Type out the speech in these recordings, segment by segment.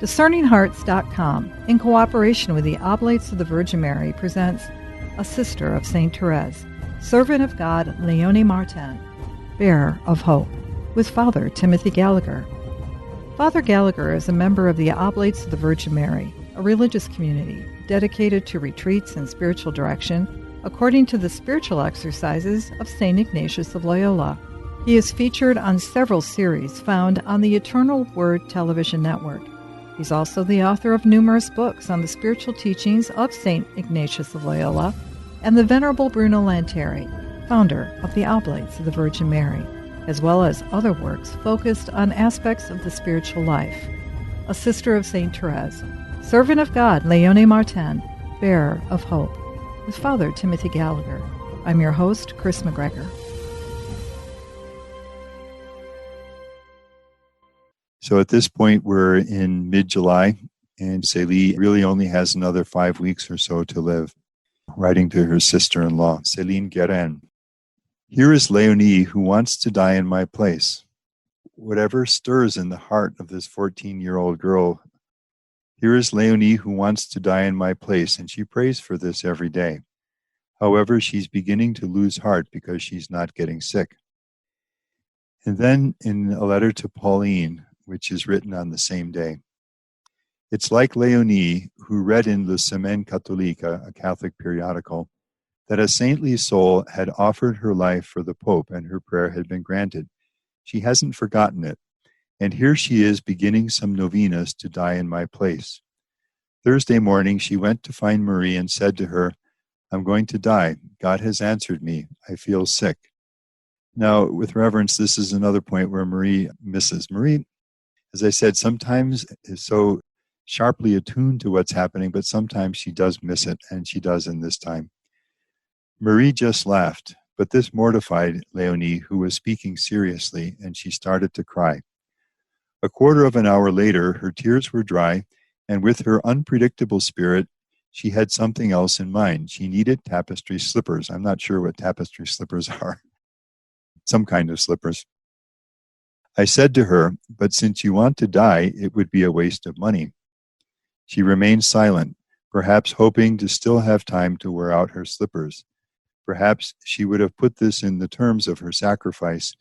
DiscerningHearts.com, in cooperation with the Oblates of the Virgin Mary, presents A Sister of St. Thérèse, Servant of God Léonie Martin, Bearer of Hope, with Father Timothy Gallagher. Father Gallagher is a member of the Oblates of the Virgin Mary, a religious community dedicated to retreats and spiritual direction according to the spiritual exercises of St. Ignatius of Loyola. He is featured on several series found on the Eternal Word television network. He's also the author of numerous books on the spiritual teachings of St. Ignatius of Loyola and the Venerable Bruno Lanteri, founder of the Oblates of the Virgin Mary, as well as other works focused on aspects of the spiritual life. A Sister of St. Thérèse, Servant of God Léonie Martin, Bearer of Hope, with Father Timothy Gallagher. I'm your host, Chris McGregor. So at this point, we're in mid-July, and Zélie really only has another 5 weeks or so to live. Writing to her sister-in-law, Celine Guérin. Here is Léonie who wants to die in my place. Whatever stirs in the heart of this 14-year-old girl, here is Léonie who wants to die in my place, and she prays for this every day. However, she's beginning to lose heart because she's not getting sick. And then in a letter to Pauline, which is written on the same day. It's like Léonie, who read in Le Semaine Catholique, a Catholic periodical, that a saintly soul had offered her life for the Pope and her prayer had been granted. She hasn't forgotten it, and here she is beginning some novenas to die in my place. Thursday morning, she went to find Marie and said to her, I'm going to die. God has answered me. I feel sick. Now, with reverence, this is another point where Marie misses. Marie, as I said, sometimes is so sharply attuned to what's happening, but sometimes she does miss it, and she does in this time. Marie just laughed, but this mortified Léonie, who was speaking seriously, and she started to cry. A quarter of an hour later, her tears were dry, and with her unpredictable spirit, she had something else in mind. She needed tapestry slippers. I'm not sure what tapestry slippers are. Some kind of slippers. I said to her, but since you want to die, it would be a waste of money. She remained silent, perhaps hoping to still have time to wear out her slippers. Perhaps she would have put this in the terms of her sacrifice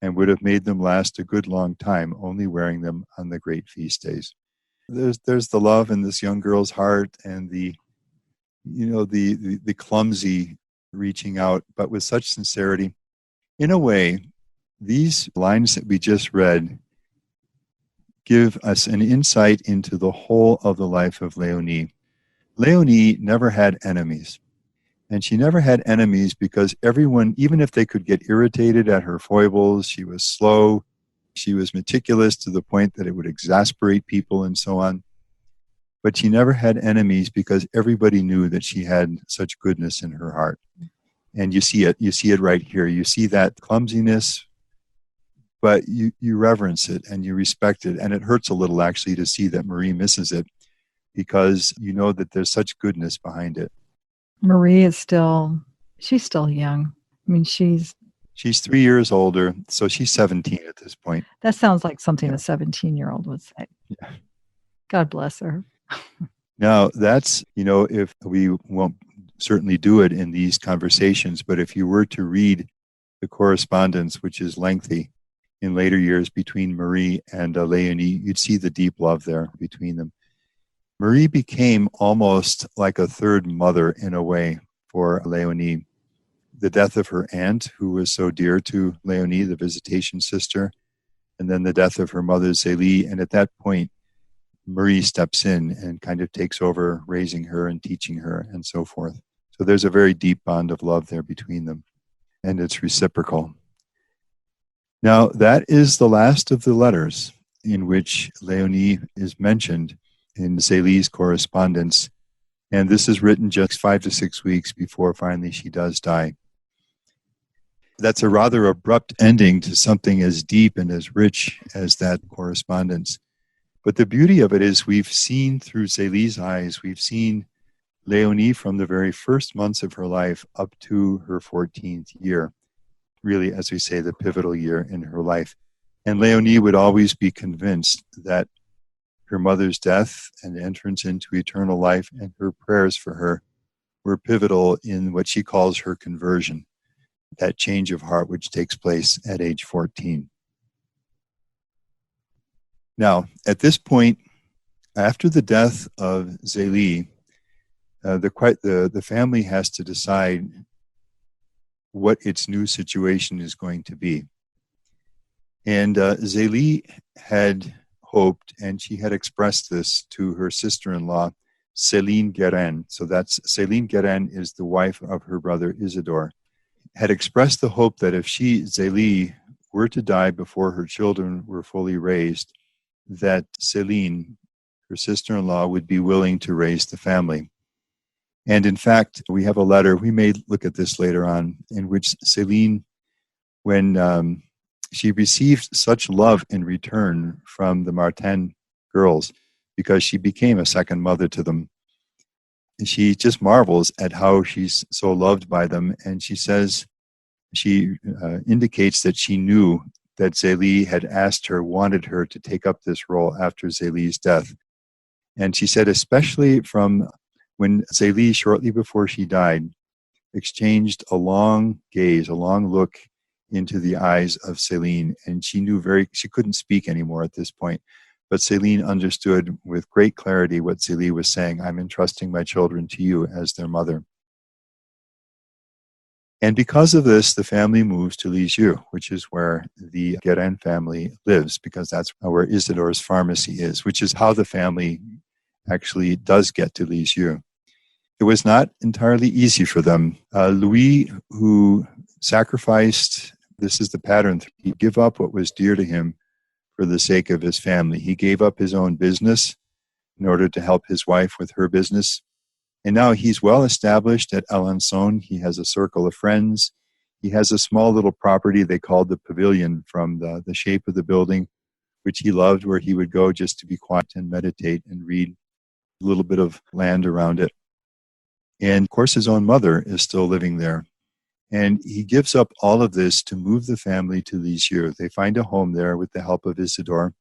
and would have made them last a good long time, only wearing them on the great feast days. There's the love in this young girl's heart and the clumsy reaching out, but with such sincerity. In a way, these lines that we just read give us an insight into the whole of the life of Léonie. Léonie never had enemies. And she never had enemies because everyone, even if they could get irritated at her foibles, she was slow, she was meticulous to the point that it would exasperate people and so on. But she never had enemies because everybody knew that she had such goodness in her heart. And you see it right here. You see that clumsiness, but you reverence it and you respect it. And it hurts a little actually to see that Marie misses it because you know that there's such goodness behind it. Marie is she's still young. I mean, she's 3 years older, so she's 17 at this point. That sounds like something a 17-year-old would say. Yeah. God bless her. Now, that's, if we won't certainly do it in these conversations, but if you were to read the correspondence, which is lengthy, in later years between Marie and Léonie, you'd see the deep love there between them. Marie became almost like a third mother in a way for Léonie. The death of her aunt, who was so dear to Léonie, the visitation sister, and then the death of her mother, Zélie. And at that point, Marie steps in and kind of takes over raising her and teaching her and so forth. So there's a very deep bond of love there between them, and it's reciprocal. Now, that is the last of the letters in which Léonie is mentioned in Zélie's correspondence, and this is written just 5 to 6 weeks before finally she does die. That's a rather abrupt ending to something as deep and as rich as that correspondence. But the beauty of it is we've seen through Zélie's eyes, we've seen Léonie from the very first months of her life up to her 14th year, really, as we say, the pivotal year in her life. And Léonie would always be convinced that her mother's death and entrance into eternal life, and her prayers for her were pivotal in what she calls her conversion, that change of heart which takes place at age 14. Now, at this point, after the death of Zélie, the family has to decide what its new situation is going to be. And Zélie had hoped, and she had expressed this to her sister-in-law, Celine Guérin. So that's Celine Guérin is the wife of her brother Isidore. Had expressed the hope that if she, Zélie, were to die before her children were fully raised, that Celine, her sister-in-law, would be willing to raise the family. And in fact, we have a letter, we may look at this later on, in which Celine, when she received such love in return from the Martin girls, because she became a second mother to them, and she just marvels at how she's so loved by them. And she says, she indicates that she knew that Zélie had asked her, wanted her to take up this role after Zélie's death. And she said, especially from when Zélie, shortly before she died, exchanged a long gaze, a long look into the eyes of Celine, and she couldn't speak anymore at this point, but Celine understood with great clarity what Zélie was saying. I'm entrusting my children to you as their mother. And because of this, the family moves to Lisieux, which is where the Guérin family lives, because that's where Isidore's pharmacy is, which is how the family actually does get to Lisieux. It was not entirely easy for them. Louis, who sacrificed, this is the pattern, he'd give up what was dear to him for the sake of his family. He gave up his own business in order to help his wife with her business. And now he's well established at Alençon. He has a circle of friends. He has a small little property they called the Pavilion, from the shape of the building, which he loved, where he would go just to be quiet and meditate and read, a little bit of land around it. And of course, his own mother is still living there. And he gives up all of this to move the family to Lisieux. They find a home there with the help of Isidore.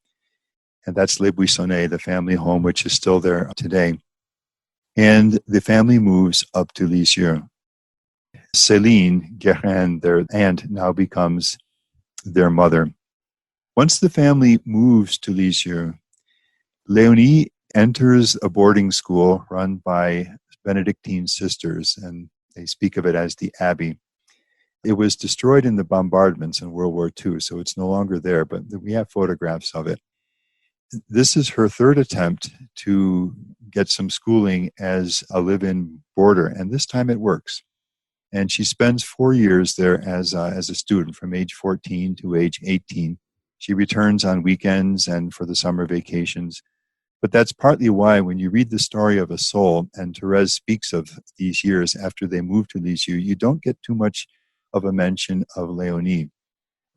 And that's Les Buissonnets, the family home, which is still there today. And the family moves up to Lisieux. Celine Guérin, their aunt, now becomes their mother. Once the family moves to Lisieux, Léonie enters a boarding school run by Benedictine sisters, and they speak of it as the Abbey. It was destroyed in the bombardments in World War II, so it's no longer there, but we have photographs of it. This is her third attempt to get some schooling as a live-in boarder, and this time it works. And she spends 4 years there as a student, from age 14 to age 18. She returns on weekends and for the summer vacations. But that's partly why when you read the story of a soul, and Thérèse speaks of these years after they moved to Lisieux, you don't get too much of a mention of Léonie,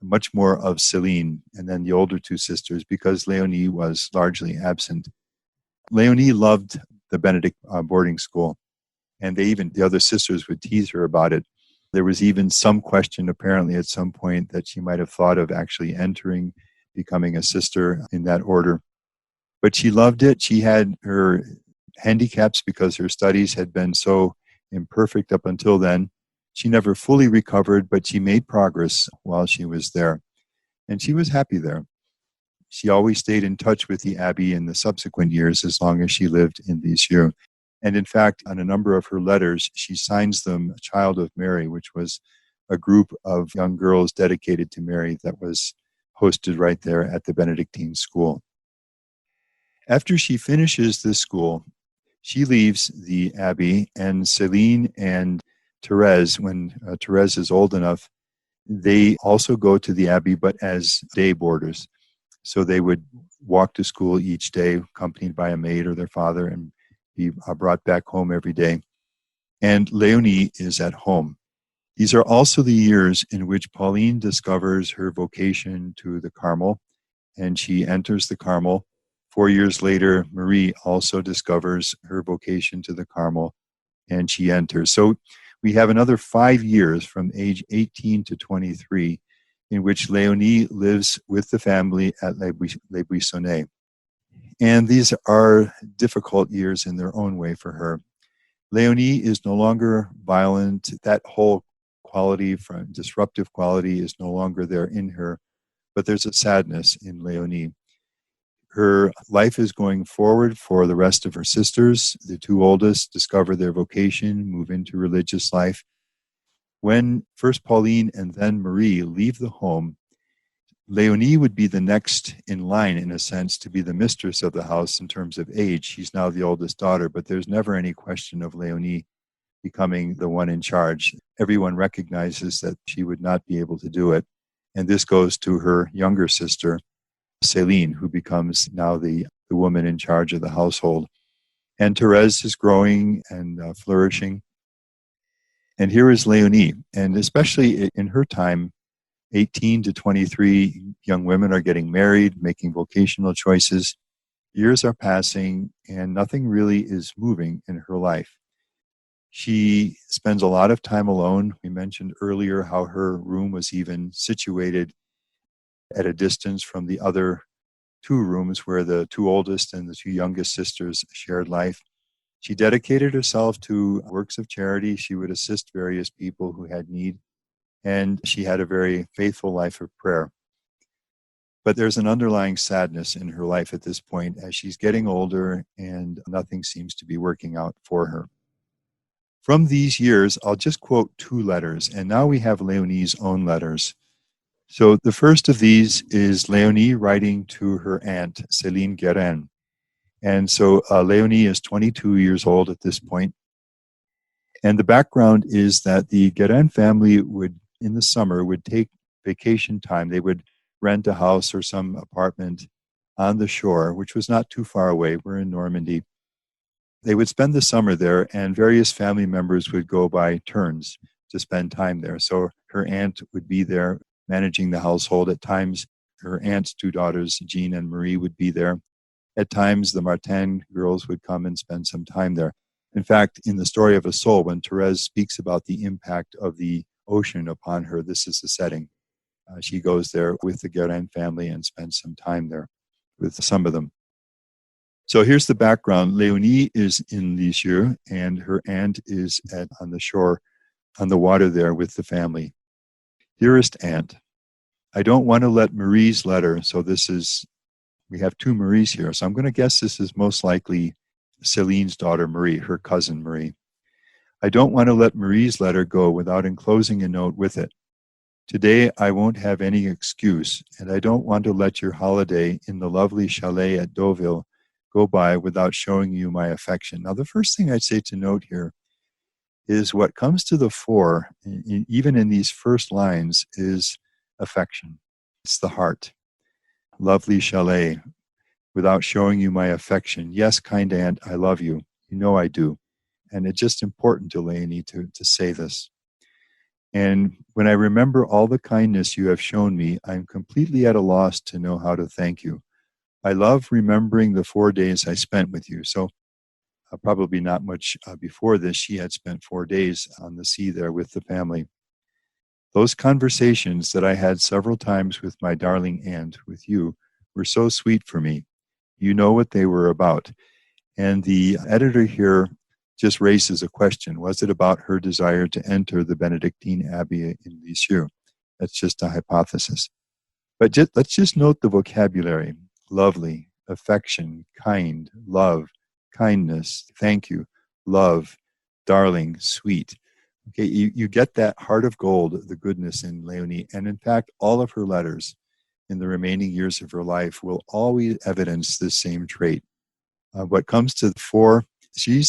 much more of Celine, and then the older two sisters, because Léonie was largely absent. Léonie loved the Benedict boarding school, and the other sisters would tease her about it. There was even some question, apparently, at some point, that she might have thought of actually becoming a sister in that order. But she loved it. She had her handicaps because her studies had been so imperfect up until then. She never fully recovered, but she made progress while she was there. And she was happy there. She always stayed in touch with the Abbey in the subsequent years as long as she lived in Lisieux. And in fact, on a number of her letters, she signs them Child of Mary, which was a group of young girls dedicated to Mary that was hosted right there at the Benedictine school. After she finishes this school, she leaves the Abbey, and Celine and Thérèse, when Thérèse is old enough, they also go to the Abbey, but as day boarders. So they would walk to school each day, accompanied by a maid or their father, and be brought back home every day. And Léonie is at home. These are also the years in which Pauline discovers her vocation to the Carmel, and she enters the Carmel. 4 years later, Marie also discovers her vocation to the Carmel, and she enters. So we have another 5 years from age 18 to 23 in which Léonie lives with the family at Les Buissonnets. And these are difficult years in their own way for her. Léonie is no longer violent. That whole quality, from disruptive quality, is no longer there in her, but there's a sadness in Léonie. Her life is going forward for the rest of her sisters. The two oldest discover their vocation, move into religious life. When first Pauline and then Marie leave the home, Léonie would be the next in line, in a sense, to be the mistress of the house in terms of age. She's now the oldest daughter, but there's never any question of Léonie becoming the one in charge. Everyone recognizes that she would not be able to do it. And this goes to her younger sister, Celine, who becomes now the woman in charge of the household. And Thérèse is growing and flourishing. And here is Léonie. And especially in her time, 18 to 23 young women are getting married, making vocational choices. Years are passing, and nothing really is moving in her life. She spends a lot of time alone. We mentioned earlier how her room was even situated at a distance from the other two rooms where the two oldest and the two youngest sisters shared life. She dedicated herself to works of charity. She would assist various people who had need, and she had a very faithful life of prayer. But there's an underlying sadness in her life at this point as she's getting older and nothing seems to be working out for her. From these years, I'll just quote two letters, and now we have Léonie's own letters. So the first of these is Léonie writing to her aunt, Celine Guérin. And so Léonie is 22 years old at this point. And the background is that the Guérin family would, in the summer, would take vacation time. They would rent a house or some apartment on the shore, which was not too far away. We're in Normandy. They would spend the summer there, and various family members would go by turns to spend time there. So her aunt would be there managing the household. At times, her aunt's two daughters, Jean and Marie, would be there. At times, the Martin girls would come and spend some time there. In fact, in the story of a soul, when Thérèse speaks about the impact of the ocean upon her, this is the setting. She goes there with the Guérin family and spends some time there with some of them. So here's the background. Léonie is in Lisieux, and her aunt is on the shore, on the water there with the family. Dearest aunt, I don't want to let Marie's letter, so we have two Maries here, so I'm going to guess this is most likely Celine's daughter Marie, her cousin Marie. I don't want to let Marie's letter go without enclosing a note with it. Today I won't have any excuse, and I don't want to let your holiday in the lovely chalet at Deauville go by without showing you my affection. Now, the first thing I'd say to note here is what comes to the fore, even in these first lines, is affection. It's the heart. Lovely chalet, without showing you my affection. Yes, kind aunt, I love you. You know I do. And it's just important to Léonie to say this. And when I remember all the kindness you have shown me, I'm completely at a loss to know how to thank you. I love remembering the 4 days I spent with you. So probably not much before this, she had spent 4 days on the sea there with the family. Those conversations that I had several times with my darling aunt, with you, were so sweet for me. You know what they were about. And the editor here just raises a question. Was it about her desire to enter the Benedictine Abbey in Lisieux? That's just a hypothesis. But let's just note the vocabulary. Lovely, affection, kind, love, kindness, thank you, love, darling, sweet. Okay, you get that heart of gold, the goodness in Léonie. And in fact, all of her letters in the remaining years of her life will always evidence this same trait. What comes to the fore, she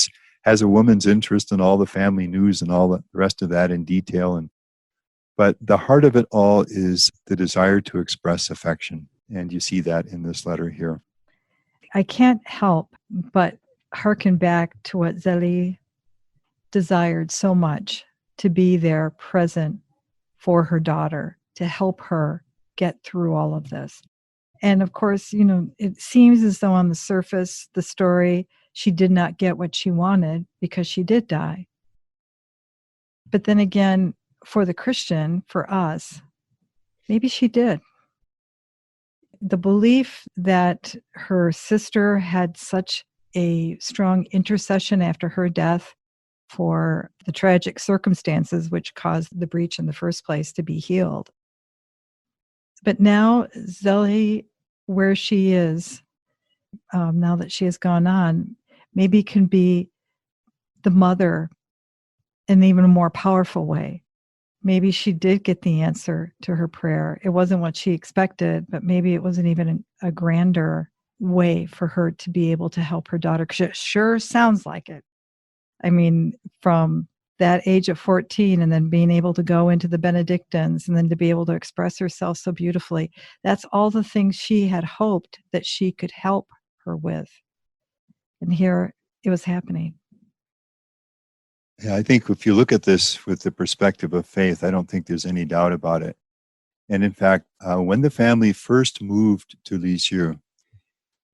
has a woman's interest in all the family news and all the rest of that in detail. But the heart of it all is the desire to express affection. And you see that in this letter here. I can't help but hearken back to what Zélie desired so much, to be there present for her daughter, to help her get through all of this. And of course, it seems as though on the surface, the story, she did not get what she wanted because she did die. But then again, for the Christian, for us, maybe she did. The belief that her sister had such a strong intercession after her death for the tragic circumstances which caused the breach in the first place to be healed. But now Zélie, where she is, now that she has gone on, maybe can be the mother in an even more powerful way. Maybe she did get the answer to her prayer. It wasn't what she expected, but maybe it wasn't even a grander way for her to be able to help her daughter, because it sure sounds like it. I mean, from that age of 14 and then being able to go into the Benedictines and then to be able to express herself so beautifully, that's all the things she had hoped that she could help her with. And here it was happening. Yeah, I think if you look at this with the perspective of faith, I don't think there's any doubt about it. And in fact, when the family first moved to Lisieux,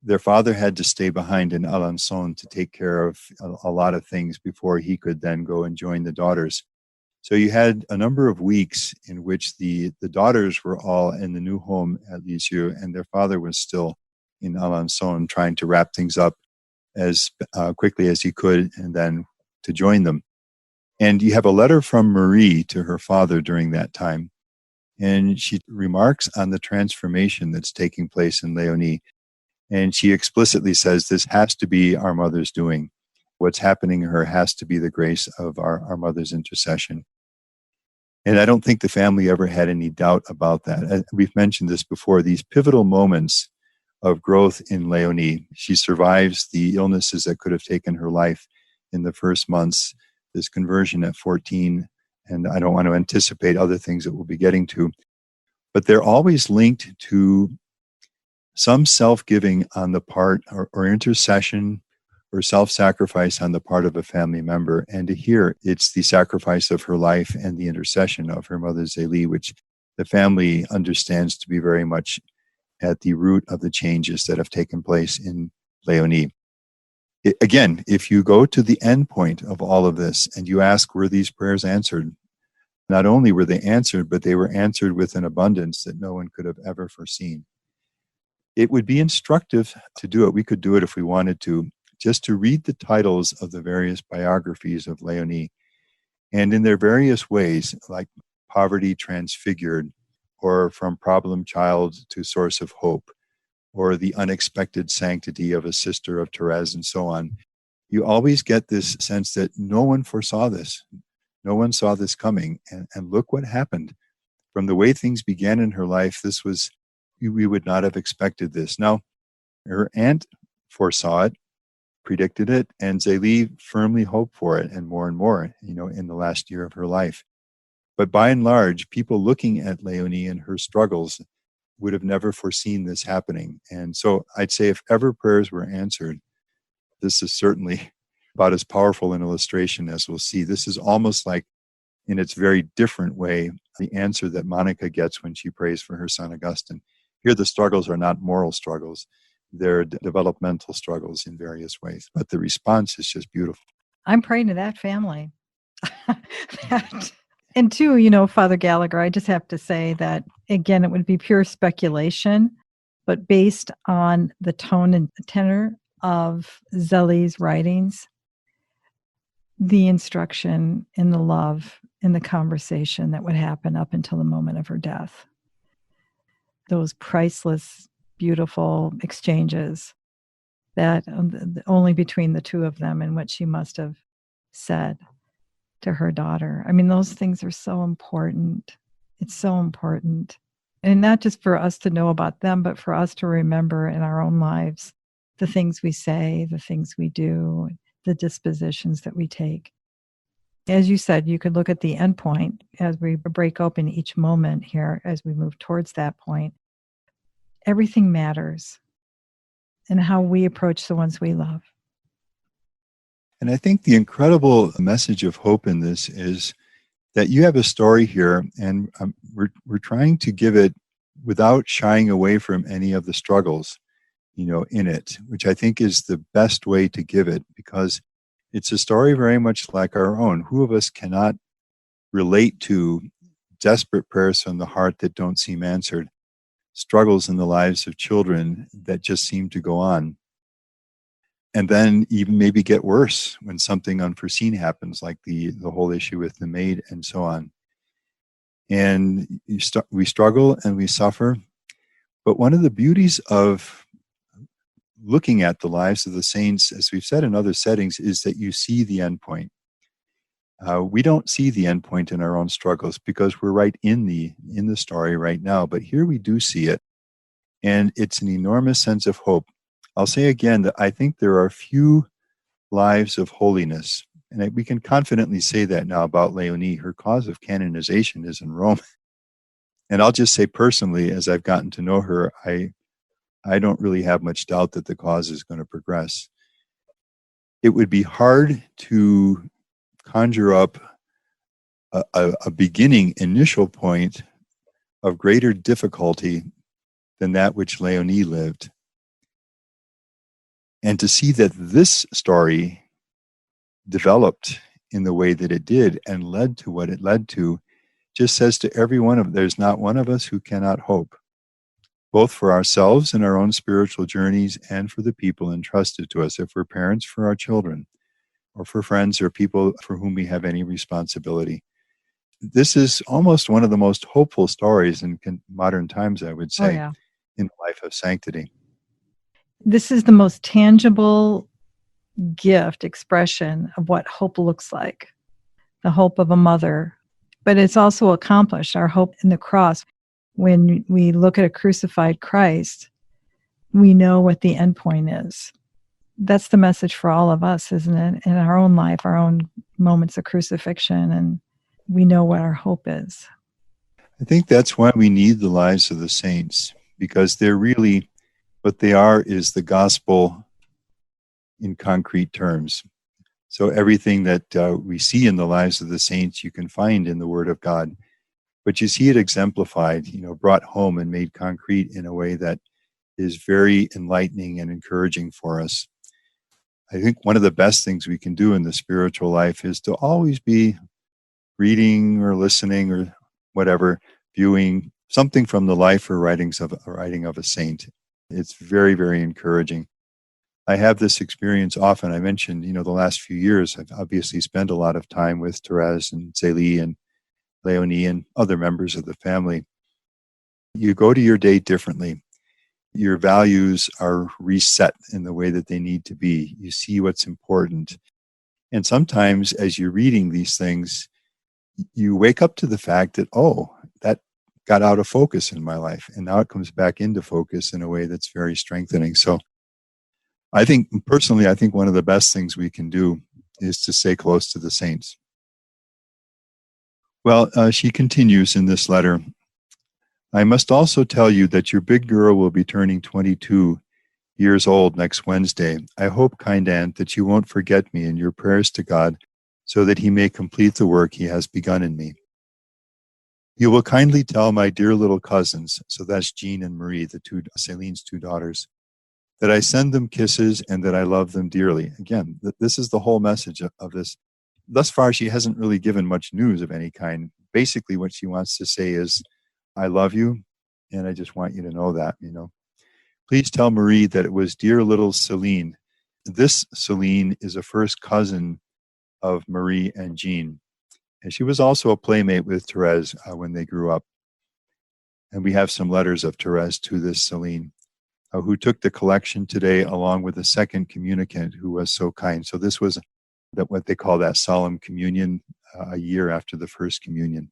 their father had to stay behind in Alençon to take care of a lot of things before he could then go and join the daughters. So you had a number of weeks in which the daughters were all in the new home at Lisieux, and their father was still in Alençon trying to wrap things up as quickly as he could and then to join them. And you have a letter from Marie to her father during that time. And she remarks on the transformation that's taking place in Léonie. And she explicitly says, this has to be our mother's doing. What's happening to her has to be the grace of our mother's intercession. And I don't think the family ever had any doubt about that. We've mentioned this before, these pivotal moments of growth in Léonie. She survives the illnesses that could have taken her life in the first months, this conversion at 14, and I don't want to anticipate other things that we'll be getting to, but they're always linked to some self-giving on the part or intercession or self-sacrifice on the part of a family member. And here, it's the sacrifice of her life and the intercession of her mother Zélie, which the family understands to be very much at the root of the changes that have taken place in Léonie. Again, if you go to the end point of all of this and you ask, were these prayers answered? Not only were they answered, but they were answered with an abundance that no one could have ever foreseen. It would be instructive to do it. We could do it if we wanted to, just to read the titles of the various biographies of Léonie. And in their various ways, like Poverty Transfigured, or From Problem Child to Source of Hope, or The Unexpected Sanctity of a Sister of Thérèse, and so on, you always get this sense that no one foresaw this. No one saw this coming. And look what happened. From the way things began in her life, we would not have expected this. Now, her aunt foresaw it, predicted it, and Zélie firmly hoped for it, and more, in the last year of her life. But by and large, people looking at Léonie and her struggles would have never foreseen this happening. And so I'd say if ever prayers were answered, this is certainly about as powerful an illustration as we'll see. This is almost like, in its very different way, the answer that Monica gets when she prays for her son Augustine. Here the struggles are not moral struggles. They're developmental struggles in various ways. But the response is just beautiful. I'm praying to that family. And two, Father Gallagher, I just have to say that, again, it would be pure speculation, but based on the tone and tenor of Zélie's writings, the instruction and the love in the conversation that would happen up until the moment of her death, those priceless, beautiful exchanges that only between the two of them and what she must have said to her daughter. I mean, those things are so important. It's so important. And not just for us to know about them, but for us to remember in our own lives the things we say, the things we do, the dispositions that we take. As you said, you could look at the end point as we break open each moment here, as we move towards that point. Everything matters in how we approach the ones we love. And I think the incredible message of hope in this is that you have a story here, and we're trying to give it without shying away from any of the struggles, in it, which I think is the best way to give it, because it's a story very much like our own. Who of us cannot relate to desperate prayers from the heart that don't seem answered? struggles in the lives of children that just seem to go on. And then even maybe get worse when something unforeseen happens, like the whole issue with the maid and so on. And we struggle and we suffer. But one of the beauties of looking at the lives of the saints, as we've said in other settings, is that you see the end point. We don't see the end point in our own struggles because we're right in the story right now. But here we do see it. And it's an enormous sense of hope. I'll say again that I think there are few lives of holiness. And we can confidently say that now about Léonie. Her cause of canonization is in Rome. And I'll just say personally, as I've gotten to know her, I don't really have much doubt that the cause is going to progress. It would be hard to conjure up a beginning, initial point of greater difficulty than that which Léonie lived. And to see that this story developed in the way that it did and led to what it led to just says to every one of us, there's not one of us who cannot hope, both for ourselves and our own spiritual journeys and for the people entrusted to us, if we're parents, for our children, or for friends or people for whom we have any responsibility. This is almost one of the most hopeful stories in modern times, I would say, in the life of sanctity. This is the most tangible gift, expression of what hope looks like, the hope of a mother. But it's also accomplished, our hope in the cross. When we look at a crucified Christ, we know what the end point is. That's the message for all of us, isn't it? In our own life, our own moments of crucifixion, and we know what our hope is. I think that's why we need the lives of the saints, because they're really, what they are is the gospel in concrete terms. So everything that we see in the lives of the saints, you can find in the Word of God. But you see it exemplified, brought home and made concrete in a way that is very enlightening and encouraging for us. I think one of the best things we can do in the spiritual life is to always be reading or listening or whatever, viewing something from the life or writing of a saint. It's very, very encouraging. I have this experience often. I mentioned, the last few years, I've obviously spent a lot of time with Thérèse and Zélie and Léonie and other members of the family. You go to your day differently. Your values are reset in the way that they need to be. You see what's important. And sometimes as you're reading these things, you wake up to the fact that, that got out of focus in my life. And now it comes back into focus in a way that's very strengthening. So I think one of the best things we can do is to stay close to the saints. Well, she continues in this letter. I must also tell you that your big girl will be turning 22 years old next Wednesday. I hope, kind aunt, that you won't forget me in your prayers to God so that he may complete the work he has begun in me. You will kindly tell my dear little cousins, so that's Jean and Marie, Celine's two daughters, that I send them kisses and that I love them dearly. Again, this is the whole message of this. Thus far, she hasn't really given much news of any kind. Basically, what she wants to say is, I love you, and I just want you to know that, Please tell Marie that it was dear little Celine. This Celine is a first cousin of Marie and Jean. And she was also a playmate with Thérèse when they grew up. And we have some letters of Thérèse to this Celine, who took the collection today along with the second communicant who was so kind. So this was what they call that solemn communion a year after the first communion.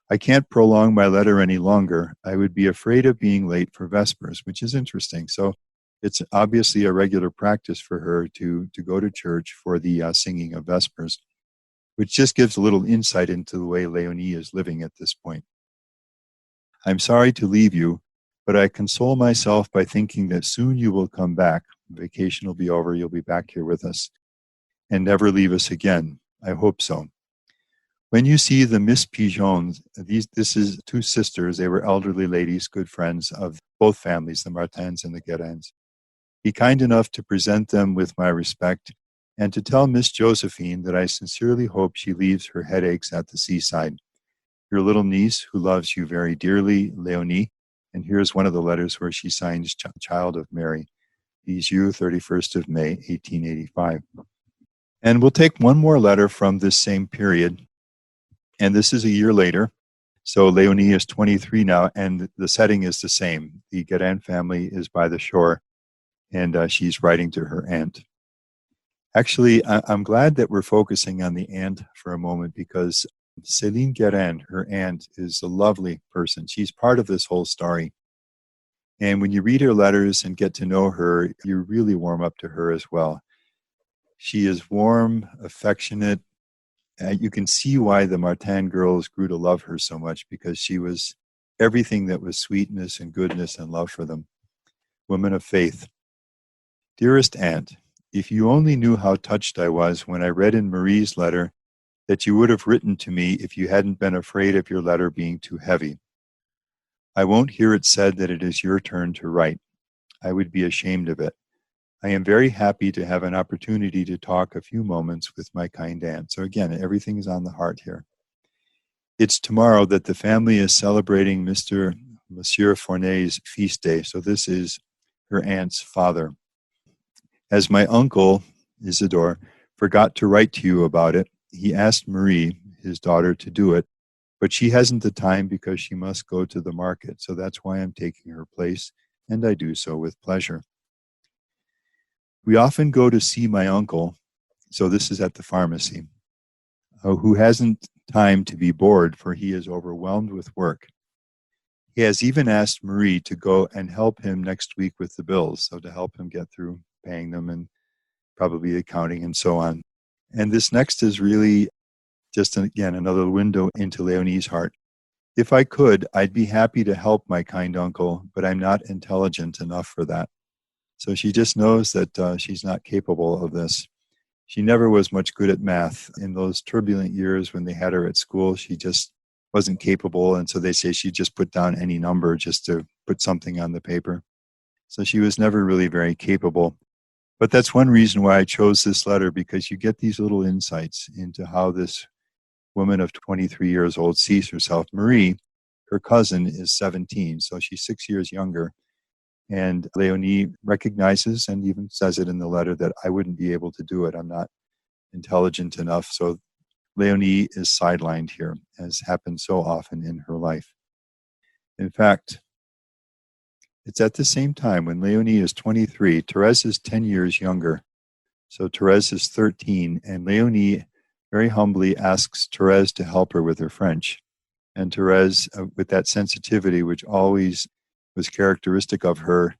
I can't prolong my letter any longer. I would be afraid of being late for Vespers, which is interesting. So it's obviously a regular practice for her to go to church for the singing of Vespers, which just gives a little insight into the way Léonie is living at this point. I'm sorry to leave you, but I console myself by thinking that soon you will come back. Vacation will be over. You'll be back here with us and never leave us again. I hope so. When you see the Miss Pigeons, this is two sisters. They were elderly ladies, good friends of both families, the Martins and the Guérins. Be kind enough to present them with my respect and to tell Miss Josephine that I sincerely hope she leaves her headaches at the seaside. Your little niece, who loves you very dearly, Léonie. And here's one of the letters where she signs Child of Mary, Lisieux, 31st of May, 1885. And we'll take one more letter from this same period, and this is a year later. So Léonie is 23 now, and the setting is the same. The Guérin family is by the shore, and she's writing to her aunt. Actually, I'm glad that we're focusing on the aunt for a moment, because Celine Guérin, her aunt, is a lovely person. She's part of this whole story. And when you read her letters and get to know her, you really warm up to her as well. She is warm, affectionate. You can see why the Martin girls grew to love her so much, because she was everything that was sweetness and goodness and love for them. Woman of faith. Dearest aunt, if you only knew how touched I was when I read in Marie's letter that you would have written to me if you hadn't been afraid of your letter being too heavy. I won't hear it said that it is your turn to write. I would be ashamed of it. I am very happy to have an opportunity to talk a few moments with my kind aunt. So again, everything is on the heart here. It's tomorrow that the family is celebrating Monsieur Fournet's feast day. So this is her aunt's father. As my uncle, Isidore, forgot to write to you about it, he asked Marie, his daughter, to do it, but she hasn't the time because she must go to the market. So that's why I'm taking her place, and I do so with pleasure. We often go to see my uncle, so this is at the pharmacy, who hasn't time to be bored, for he is overwhelmed with work. He has even asked Marie to go and help him next week with the bills, so to help him get through paying them and probably accounting and so on. And this next is really just, again, another window into Léonie's heart. If I could, I'd be happy to help my kind uncle, but I'm not intelligent enough for that. So she just knows that she's not capable of this. She never was much good at math. In those turbulent years when they had her at school, she just wasn't capable. And so they say she just put down any number just to put something on the paper. So she was never really very capable. But that's one reason why I chose this letter, because you get these little insights into how this woman of 23 years old sees herself. Marie, her cousin, is 17, so she's 6 years younger. And Léonie recognizes and even says it in the letter that I wouldn't be able to do it. I'm not intelligent enough. So Léonie is sidelined here, as happens so often in her life. In fact, it's at the same time when Léonie is 23, Thérèse is 10 years younger. So Thérèse is 13, and Léonie very humbly asks Thérèse to help her with her French. And Thérèse, with that sensitivity, which always was characteristic of her,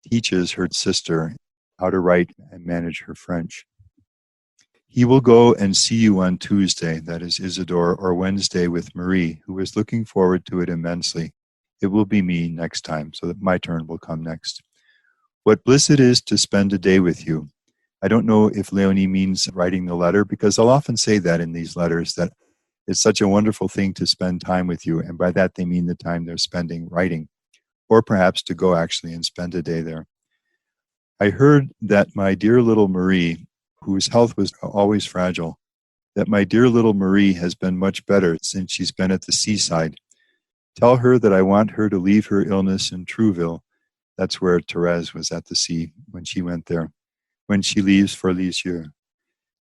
teaches her sister how to write and manage her French. He will go and see you on Tuesday, that is Isidore, or Wednesday with Marie, who is looking forward to it immensely. It will be me next time, so that my turn will come next. What bliss it is to spend a day with you. I don't know if Léonie means writing the letter, because I'll often say that in these letters, that it's such a wonderful thing to spend time with you, and by that they mean the time they're spending writing, or perhaps to go actually and spend a day there. I heard that my dear little Marie, whose health was always fragile, that my dear little Marie has been much better since she's been at the seaside. Tell her that I want her to leave her illness in Trouville. That's where Thérèse was at the sea when she went there, when she leaves for Lisieux.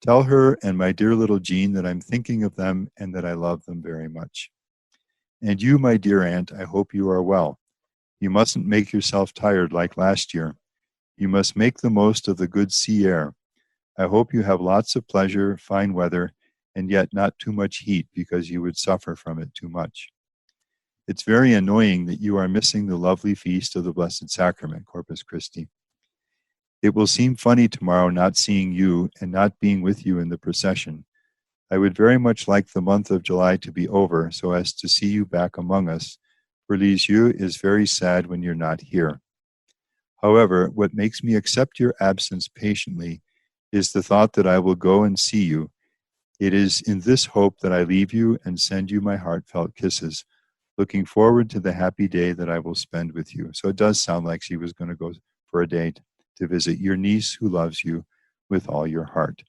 Tell her and my dear little Jean that I'm thinking of them and that I love them very much. And you, my dear aunt, I hope you are well. You mustn't make yourself tired like last year. You must make the most of the good sea air. I hope you have lots of pleasure, fine weather, and yet not too much heat, because you would suffer from it too much. It's very annoying that you are missing the lovely feast of the Blessed Sacrament, Corpus Christi. It will seem funny tomorrow not seeing you and not being with you in the procession. I would very much like the month of July to be over so as to see you back among us, for Lisieux is very sad when you're not here. However, what makes me accept your absence patiently is the thought that I will go and see you. It is in this hope that I leave you and send you my heartfelt kisses, looking forward to the happy day that I will spend with you. So it does sound like she was going to go for a day to visit your niece who loves you with all your heart.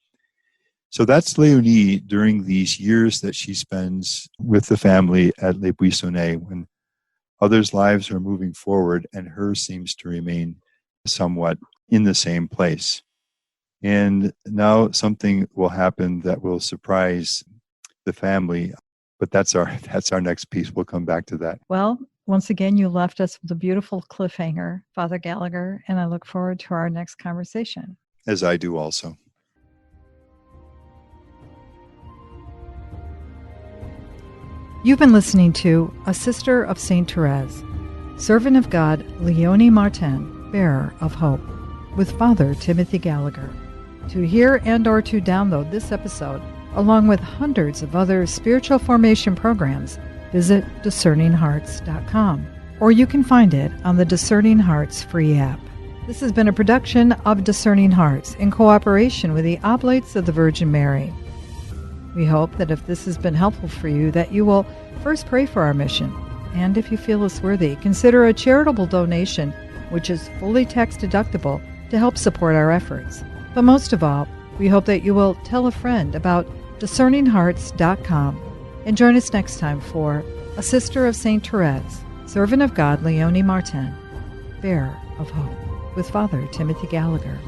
So that's Léonie during these years that she spends with the family at Les Buissonnets, when Others' lives are moving forward, and hers seems to remain somewhat in the same place. And now something will happen that will surprise the family, but that's our next piece. We'll come back to that. Well, once again, you left us with a beautiful cliffhanger, Father Gallagher, and I look forward to our next conversation. As I do also. You've been listening to A Sister of St. Thérèse, Servant of God, Léonie Martin, Bearer of Hope, with Father Timothy Gallagher. To hear and or to download this episode, along with hundreds of other spiritual formation programs, visit discerninghearts.com, or you can find it on the Discerning Hearts free app. This has been a production of Discerning Hearts in cooperation with the Oblates of the Virgin Mary. We hope that if this has been helpful for you, that you will first pray for our mission, and if you feel us worthy, consider a charitable donation, which is fully tax deductible, to help support our efforts. But most of all, we hope that you will tell a friend about discerninghearts.com and join us next time for A Sister of St. Thérèse, Servant of God, Léonie Martin, Bearer of Hope, with Father Timothy Gallagher.